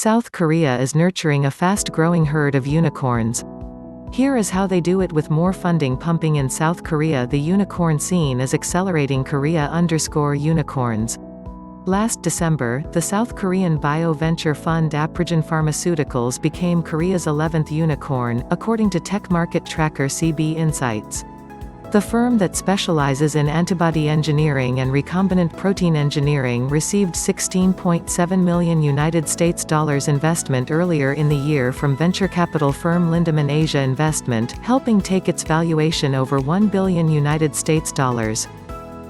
South Korea is nurturing a fast-growing herd of unicorns. Here is how they do it. With more funding pumping in South Korea, the unicorn scene is accelerating. Korea_unicorns. Last December, the South Korean bio-venture fund Aprogen Pharmaceuticals became Korea's 11th unicorn, according to tech market tracker CB Insights. The firm that specializes in antibody engineering and recombinant protein engineering received $16.7 million investment earlier in the year from venture capital firm Lindeman Asia Investment, helping take its valuation over $1 billion.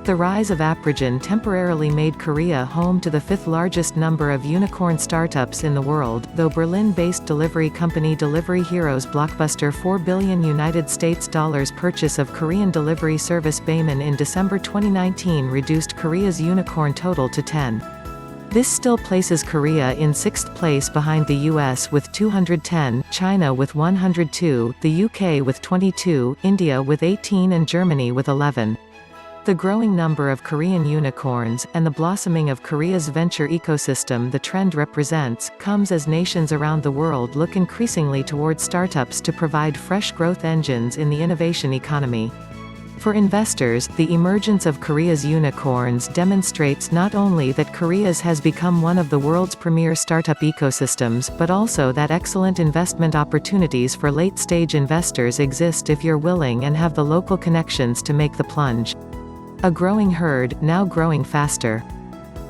The rise of Aprogen temporarily made Korea home to the fifth-largest number of unicorn startups in the world, though Berlin-based delivery company Delivery Hero's blockbuster $4 billion purchase of Korean delivery service Baemin in December 2019 reduced Korea's unicorn total to 10. This still places Korea in sixth place behind the US with 210, China with 102, the UK with 22, India with 18 and Germany with 11. The growing number of Korean unicorns, and the blossoming of Korea's venture ecosystem the trend represents, comes as nations around the world look increasingly towards startups to provide fresh growth engines in the innovation economy. For investors, the emergence of Korea's unicorns demonstrates not only that Korea's has become one of the world's premier startup ecosystems, but also that excellent investment opportunities for late-stage investors exist if you're willing and have the local connections to make the plunge. A growing herd, now growing faster.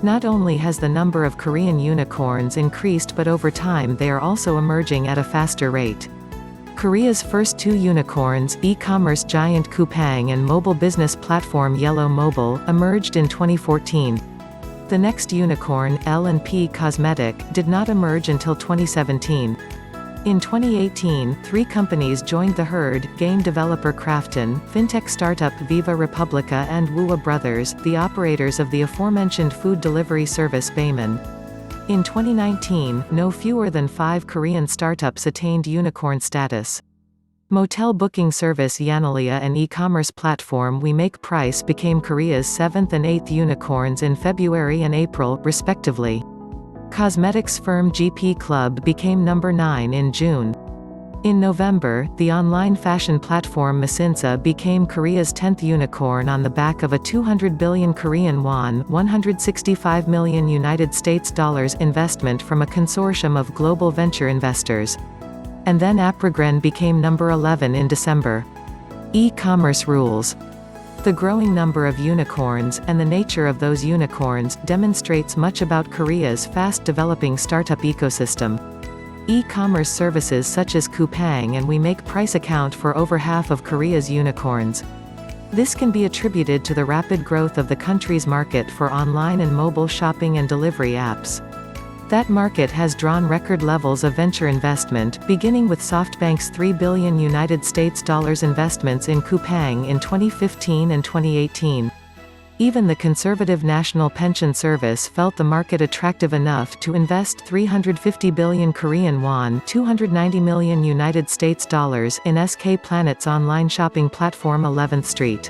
Not only has the number of Korean unicorns increased, but over time they are also emerging at a faster rate. Korea's first two unicorns, e-commerce giant Coupang and mobile business platform Yellow Mobile, emerged in 2014. The next unicorn, L&P Cosmetic, did not emerge until 2017. In 2018, three companies joined the herd: game developer Krafton, fintech startup Viva Republica and Woowa Brothers, the operators of the aforementioned food delivery service Baemin. In 2019, no fewer than 5 Korean startups attained unicorn status. Motel booking service Yanalia and e-commerce platform We Make Price became Korea's 7th and 8th unicorns in February and April, respectively. Cosmetics firm GP Club became number 9 in June. In November, the online fashion platform Masinsa became Korea's 10th unicorn on the back of a 200 billion Korean won $165 million investment from a consortium of global venture investors. And then Aprogen became number 11 in December. E-commerce rules. The growing number of unicorns, and the nature of those unicorns, demonstrates much about Korea's fast-developing startup ecosystem. E-commerce services such as Coupang and We Make Price account for over half of Korea's unicorns. This can be attributed to the rapid growth of the country's market for online and mobile shopping and delivery apps. That market has drawn record levels of venture investment, beginning with SoftBank's $3 billion investments in Coupang in 2015 and 2018. Even the conservative National Pension Service felt the market attractive enough to invest 350 billion Korean won $290 million in SK Planet's online shopping platform 11th Street.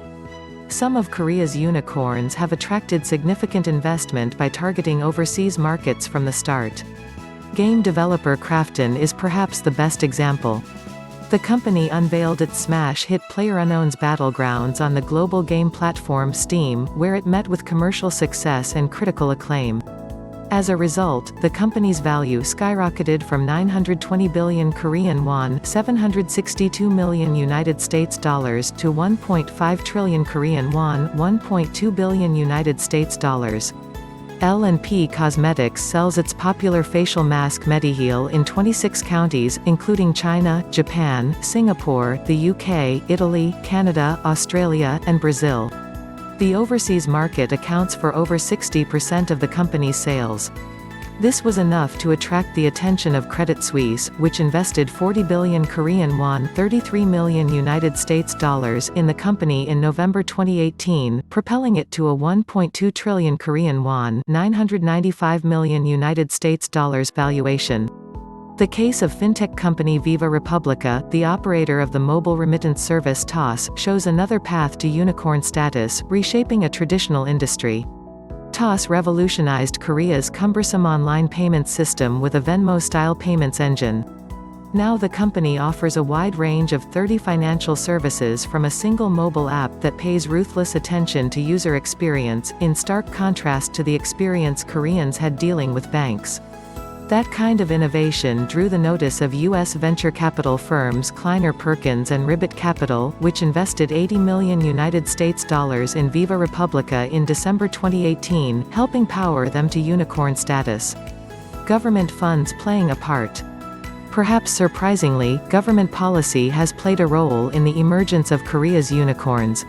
Some of Korea's unicorns have attracted significant investment by targeting overseas markets from the start. Game developer Krafton is perhaps the best example. The company unveiled its smash hit PlayerUnknown's Battlegrounds on the global game platform Steam, where it met with commercial success and critical acclaim. As a result, the company's value skyrocketed from 920 billion Korean won $762 million to 1.5 trillion Korean won $1.2 billion. L&P Cosmetics sells its popular facial mask Mediheal in 26 counties, including China, Japan, Singapore, the UK, Italy, Canada, Australia, and Brazil. The overseas market accounts for over 60% of the company's sales. This was enough to attract the attention of Credit Suisse, which invested 40 billion Korean won $33 million in the company in November 2018, propelling it to a 1.2 trillion Korean won $995 million valuation. The case of fintech company Viva Republica, the operator of the mobile remittance service TOS, shows another path to unicorn status, reshaping a traditional industry. Toss revolutionized Korea's cumbersome online payment system with a Venmo-style payments engine. Now the company offers a wide range of 30 financial services from a single mobile app that pays ruthless attention to user experience, in stark contrast to the experience Koreans had dealing with banks. That kind of innovation drew the notice of U.S. venture capital firms Kleiner Perkins and Ribbit Capital, which invested $80 million in Viva Republica in December 2018, helping power them to unicorn status. Government funds playing a part. Perhaps surprisingly, government policy has played a role in the emergence of Korea's unicorns.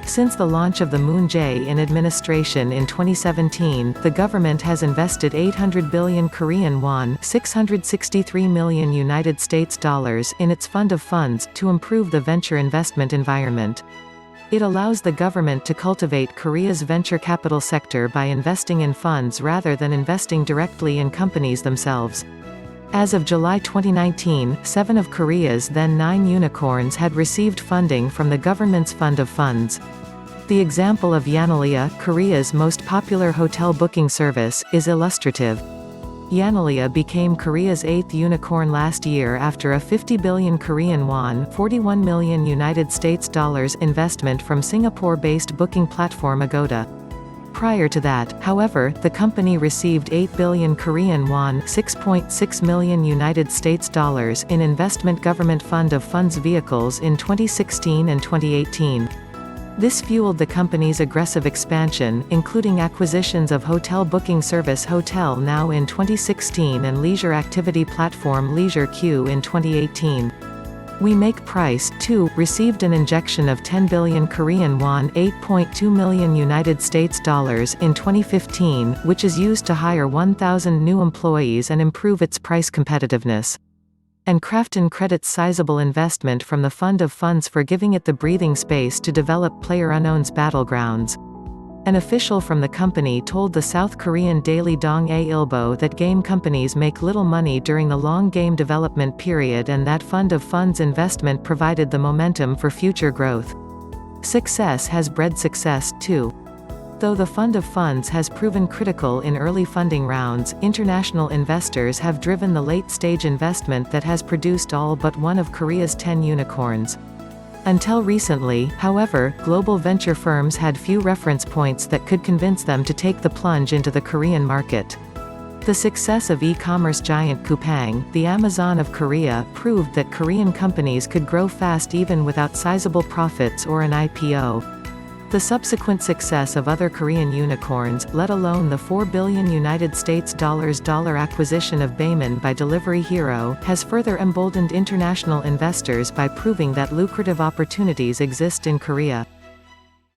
Since the launch of the Moon Jae-in administration in 2017, the government has invested 800 billion Korean won, $663 million in its fund of funds, to improve the venture investment environment. It allows the government to cultivate Korea's venture capital sector by investing in funds rather than investing directly in companies themselves. As of July 2019, 7 of Korea's then 9 unicorns had received funding from the government's fund of funds. The example of Yanalia, Korea's most popular hotel booking service, is illustrative. Yanalia became Korea's 8th unicorn last year after a 50 billion Korean won, $41 million investment from Singapore-based booking platform Agoda. Prior to that, however, the company received 8 billion Korean won, $6.6 million in investment government fund of funds vehicles in 2016 and 2018. This fueled the company's aggressive expansion, including acquisitions of hotel booking service Hotel Now in 2016 and leisure activity platform Leisure Q in 2018. We Make Price, too, received an injection of 10 billion Korean won, $8.2 million in 2015, which is used to hire 1,000 new employees and improve its price competitiveness. And Krafton credits sizable investment from the fund of funds for giving it the breathing space to develop PlayerUnknown's Battlegrounds. An official from the company told the South Korean daily Dong-A Ilbo that game companies make little money during the long game development period and that fund of funds investment provided the momentum for future growth. Success has bred success, too. Though the fund of funds has proven critical in early funding rounds, international investors have driven the late-stage investment that has produced all but one of Korea's 10 unicorns. Until recently, however, global venture firms had few reference points that could convince them to take the plunge into the Korean market. The success of e-commerce giant Coupang, the Amazon of Korea, proved that Korean companies could grow fast even without sizable profits or an IPO. The subsequent success of other Korean unicorns, let alone the $4 billion acquisition of Baemin by Delivery Hero, has further emboldened international investors by proving that lucrative opportunities exist in Korea.